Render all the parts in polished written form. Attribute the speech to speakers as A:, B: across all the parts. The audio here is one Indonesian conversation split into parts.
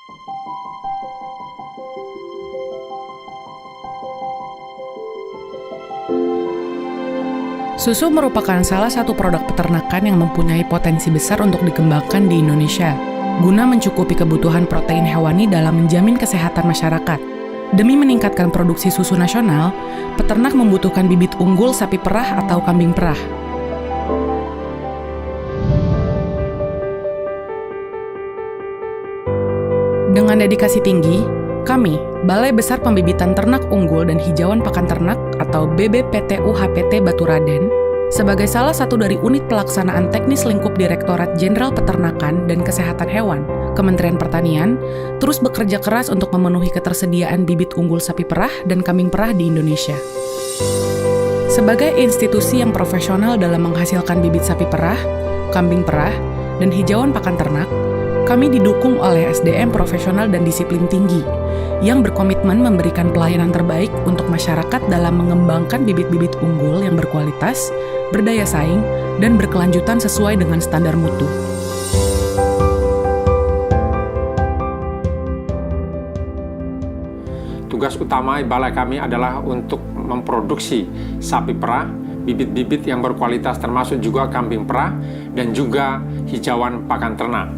A: Susu merupakan salah satu produk peternakan yang mempunyai potensi besar untuk dikembangkan di Indonesia, guna mencukupi kebutuhan protein hewani dalam menjamin kesehatan masyarakat. Demi meningkatkan produksi susu nasional, peternak membutuhkan bibit unggul sapi perah atau kambing perah. Dengan dedikasi tinggi, kami, Balai Besar Pembibitan Ternak Unggul dan Hijauan Pakan Ternak atau BBPTU-HPT Batu Raden, sebagai salah satu dari unit pelaksanaan teknis lingkup Direktorat Jenderal Peternakan dan Kesehatan Hewan, Kementerian Pertanian, terus bekerja keras untuk memenuhi ketersediaan bibit unggul sapi perah dan kambing perah di Indonesia. Sebagai institusi yang profesional dalam menghasilkan bibit sapi perah, kambing perah, dan hijauan pakan ternak, kami didukung oleh SDM profesional dan disiplin tinggi, yang berkomitmen memberikan pelayanan terbaik untuk masyarakat dalam mengembangkan bibit-bibit unggul yang berkualitas, berdaya saing, dan berkelanjutan sesuai dengan standar mutu.
B: Tugas utama balai kami adalah untuk memproduksi sapi perah, bibit-bibit yang berkualitas termasuk juga kambing perah, dan juga hijauan pakan ternak.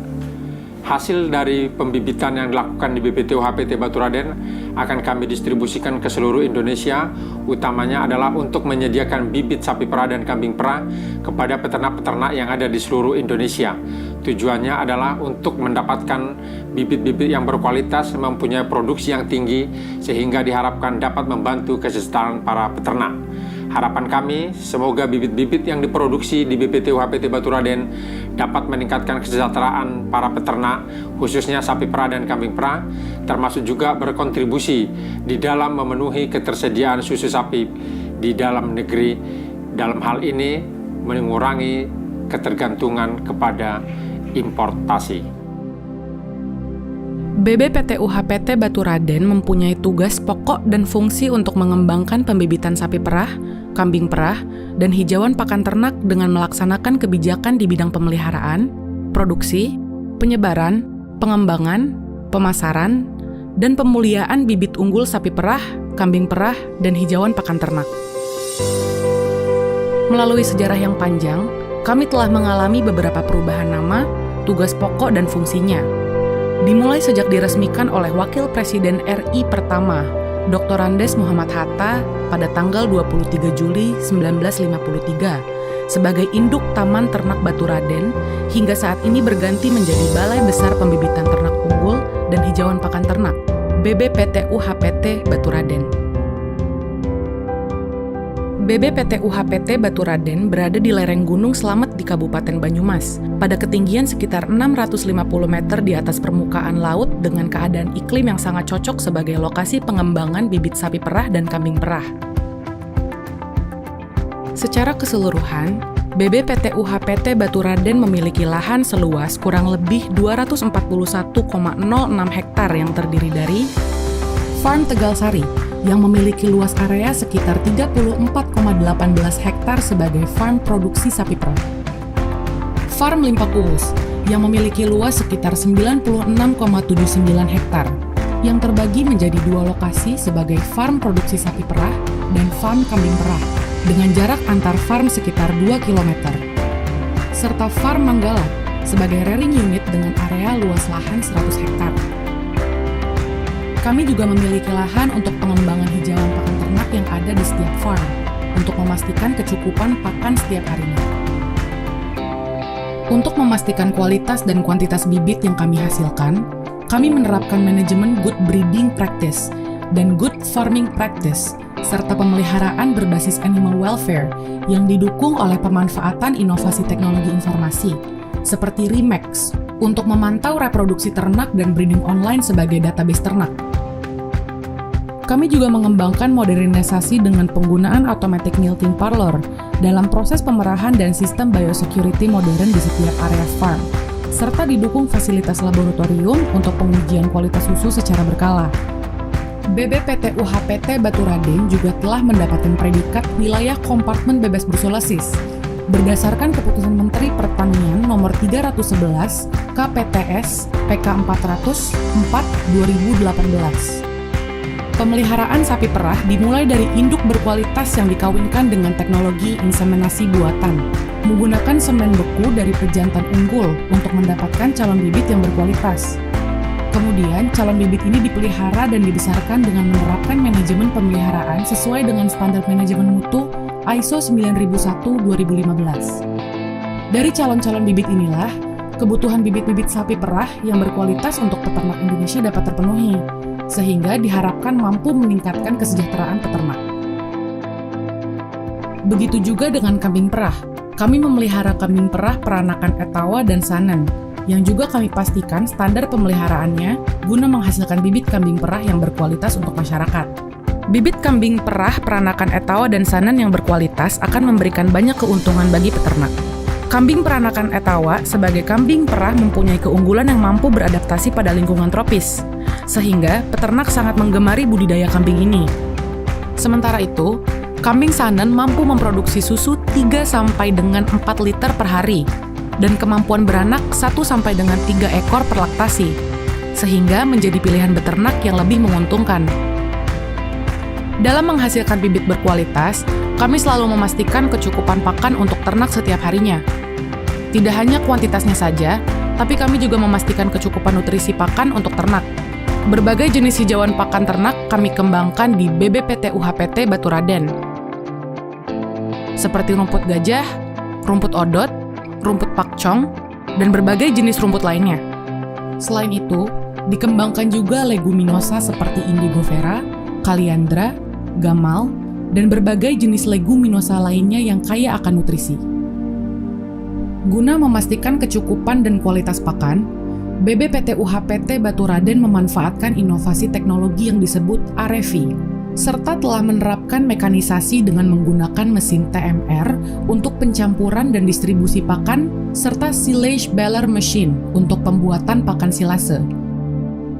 B: Hasil dari pembibitan yang dilakukan di BPTU-HPT Batu Raden akan kami distribusikan ke seluruh Indonesia, utamanya adalah untuk menyediakan bibit sapi perah dan kambing perah kepada peternak-peternak yang ada di seluruh Indonesia. Tujuannya adalah untuk mendapatkan bibit-bibit yang berkualitas, mempunyai produksi yang tinggi, sehingga diharapkan dapat membantu kesejahteraan para peternak. Harapan kami, semoga bibit-bibit yang diproduksi di BPTU-HPT Batu Raden dapat meningkatkan kesejahteraan para peternak, khususnya sapi perah dan kambing perah, termasuk juga berkontribusi di dalam memenuhi ketersediaan susu sapi di dalam negeri. Dalam hal ini, mengurangi ketergantungan kepada importasi.
A: BBPTU-HPT Batu Raden mempunyai tugas pokok dan fungsi untuk mengembangkan pembibitan sapi perah, kambing perah, dan hijauan pakan ternak dengan melaksanakan kebijakan di bidang pemeliharaan, produksi, penyebaran, pengembangan, pemasaran, dan pemuliaan bibit unggul sapi perah, kambing perah, dan hijauan pakan ternak. Melalui sejarah yang panjang, kami telah mengalami beberapa perubahan nama, tugas pokok, dan fungsinya. Dimulai sejak diresmikan oleh Wakil Presiden RI pertama, Dr. Andes Muhammad Hatta pada tanggal 23 Juli 1953 sebagai induk Taman Ternak Batu Raden, hingga saat ini berganti menjadi Balai Besar Pembibitan Ternak Unggul dan Hijauan Pakan Ternak, BBPTU-HPT Batu Raden. BBPTU-HPT Batu Raden berada di lereng Gunung Slamet di Kabupaten Banyumas, pada ketinggian sekitar 650 meter di atas permukaan laut dengan keadaan iklim yang sangat cocok sebagai lokasi pengembangan bibit sapi perah dan kambing perah. Secara keseluruhan, BBPTU-HPT Batu Raden memiliki lahan seluas kurang lebih 241,06 hektar yang terdiri dari Farm Tegal Sari, yang memiliki luas area sekitar 34,18 hektar sebagai farm produksi sapi perah. Farm Limpa Kuus, yang memiliki luas sekitar 96,79 hektar, yang terbagi menjadi dua lokasi sebagai farm produksi sapi perah dan farm kambing perah, dengan jarak antar farm sekitar 2 km. Serta Farm Manggala, sebagai rearing unit dengan area luas lahan 100 hektar. Kami juga memiliki lahan untuk pengembangan hijauan pakan ternak yang ada di setiap farm, untuk memastikan kecukupan pakan setiap harinya. Untuk memastikan kualitas dan kuantitas bibit yang kami hasilkan, kami menerapkan manajemen good breeding practice dan good farming practice, serta pemeliharaan berbasis animal welfare yang didukung oleh pemanfaatan inovasi teknologi informasi, seperti RIMEX, untuk memantau reproduksi ternak dan breeding online sebagai database ternak. Kami juga mengembangkan modernisasi dengan penggunaan automatic milking parlor dalam proses pemerahan dan sistem biosecurity modern di setiap area farm, serta didukung fasilitas laboratorium untuk pengujian kualitas susu secara berkala. BBPTU-HPT Batu Raden juga telah mendapatkan predikat wilayah kompartemen bebas brusellosis berdasarkan Keputusan Menteri Pertanian Nomor 311 KPTS PK 400 4/2018. Pemeliharaan sapi perah dimulai dari induk berkualitas yang dikawinkan dengan teknologi inseminasi buatan, menggunakan semen beku dari pejantan unggul untuk mendapatkan calon bibit yang berkualitas. Kemudian, calon bibit ini dipelihara dan dibesarkan dengan menerapkan manajemen pemeliharaan sesuai dengan standar manajemen mutu ISO 9001:2015. Dari calon-calon bibit inilah, kebutuhan bibit-bibit sapi perah yang berkualitas untuk peternak Indonesia dapat terpenuhi, sehingga diharapkan mampu meningkatkan kesejahteraan peternak. Begitu juga dengan kambing perah. Kami memelihara kambing perah peranakan Etawa dan Saanen, yang juga kami pastikan standar pemeliharaannya guna menghasilkan bibit kambing perah yang berkualitas untuk masyarakat. Bibit kambing perah peranakan Etawa dan Saanen yang berkualitas akan memberikan banyak keuntungan bagi peternak. Kambing peranakan Etawa sebagai kambing perah mempunyai keunggulan yang mampu beradaptasi pada lingkungan tropis, sehingga peternak sangat menggemari budidaya kambing ini. Sementara itu, kambing Saanen mampu memproduksi susu 3-4 liter per hari, dan kemampuan beranak 1-3 ekor per laktasi, sehingga menjadi pilihan beternak yang lebih menguntungkan. Dalam menghasilkan bibit berkualitas, kami selalu memastikan kecukupan pakan untuk ternak setiap harinya. Tidak hanya kuantitasnya saja, tapi kami juga memastikan kecukupan nutrisi pakan untuk ternak. Berbagai jenis hijauan pakan ternak kami kembangkan di BBPTU HPT Baturaden, seperti rumput gajah, rumput odot, rumput pakcong, dan berbagai jenis rumput lainnya. Selain itu, dikembangkan juga leguminosa seperti indigofera, kaliandra, gamal, dan berbagai jenis leguminosa lainnya yang kaya akan nutrisi. Guna memastikan kecukupan dan kualitas pakan, BBPTU HPT Baturaden memanfaatkan inovasi teknologi yang disebut AREVI, serta telah menerapkan mekanisasi dengan menggunakan mesin TMR untuk pencampuran dan distribusi pakan, serta silage baler machine untuk pembuatan pakan silase.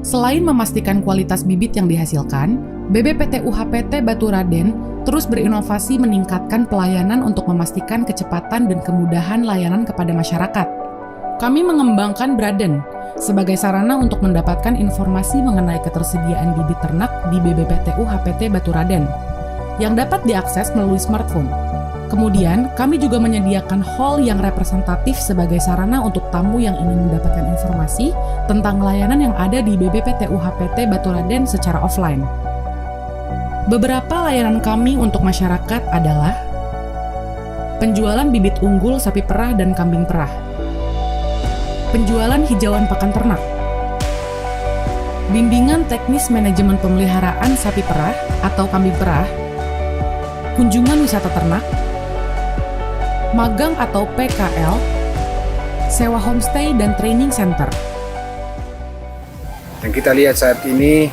A: Selain memastikan kualitas bibit yang dihasilkan, BBPTU HPT Baturaden terus berinovasi meningkatkan pelayanan untuk memastikan kecepatan dan kemudahan layanan kepada masyarakat. Kami mengembangkan Braden sebagai sarana untuk mendapatkan informasi mengenai ketersediaan bibit ternak di BBPTU HPT Baturaden yang dapat diakses melalui smartphone. Kemudian, kami juga menyediakan hall yang representatif sebagai sarana untuk tamu yang ingin mendapatkan informasi tentang layanan yang ada di BBPTU HPT Baturaden secara offline. Beberapa layanan kami untuk masyarakat adalah penjualan bibit unggul sapi perah dan kambing perah, penjualan hijauan pakan ternak, bimbingan teknis manajemen pemeliharaan sapi perah atau kambing perah, kunjungan wisata ternak, magang atau PKL, sewa homestay dan training center.
C: Yang kita lihat saat ini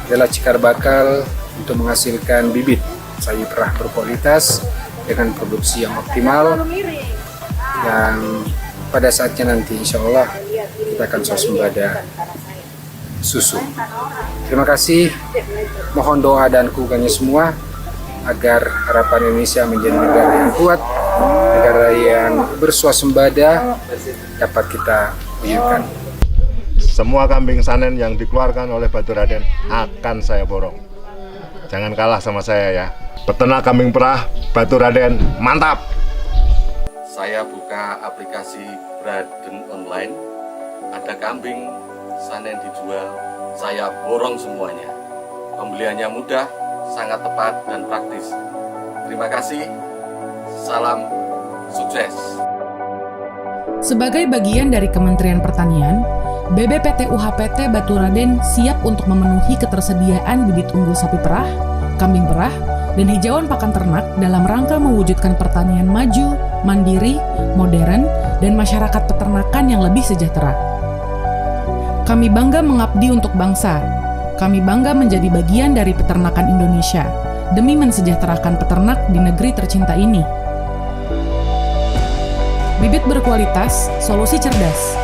C: adalah cikar bakal untuk menghasilkan bibit sapi perah berkualitas dengan produksi yang optimal, yang pada saatnya nanti insya Allah kita akan swasembada susu. Terima kasih, mohon doa dan dukungannya semua agar harapan Indonesia menjadi negara yang kuat, negara yang berswasembada dapat kita wujudkan.
D: Semua kambing Saanen yang dikeluarkan oleh Baturaden akan saya borong. Jangan kalah sama saya ya. Peternak kambing perah Baturaden, mantap!
E: Saya buka aplikasi Braden online, ada kambing Saanen dijual, saya borong semuanya. Pembeliannya mudah, sangat tepat dan praktis. Terima kasih, salam sukses.
A: Sebagai bagian dari Kementerian Pertanian, BBPTU HPT Baturaden siap untuk memenuhi ketersediaan bibit unggul sapi perah, kambing perah, dan hijauan pakan ternak dalam rangka mewujudkan pertanian maju, mandiri, modern, dan masyarakat peternakan yang lebih sejahtera. Kami bangga mengabdi untuk bangsa. Kami bangga menjadi bagian dari peternakan Indonesia demi mensejahterakan peternak di negeri tercinta ini. Bibit berkualitas, solusi cerdas.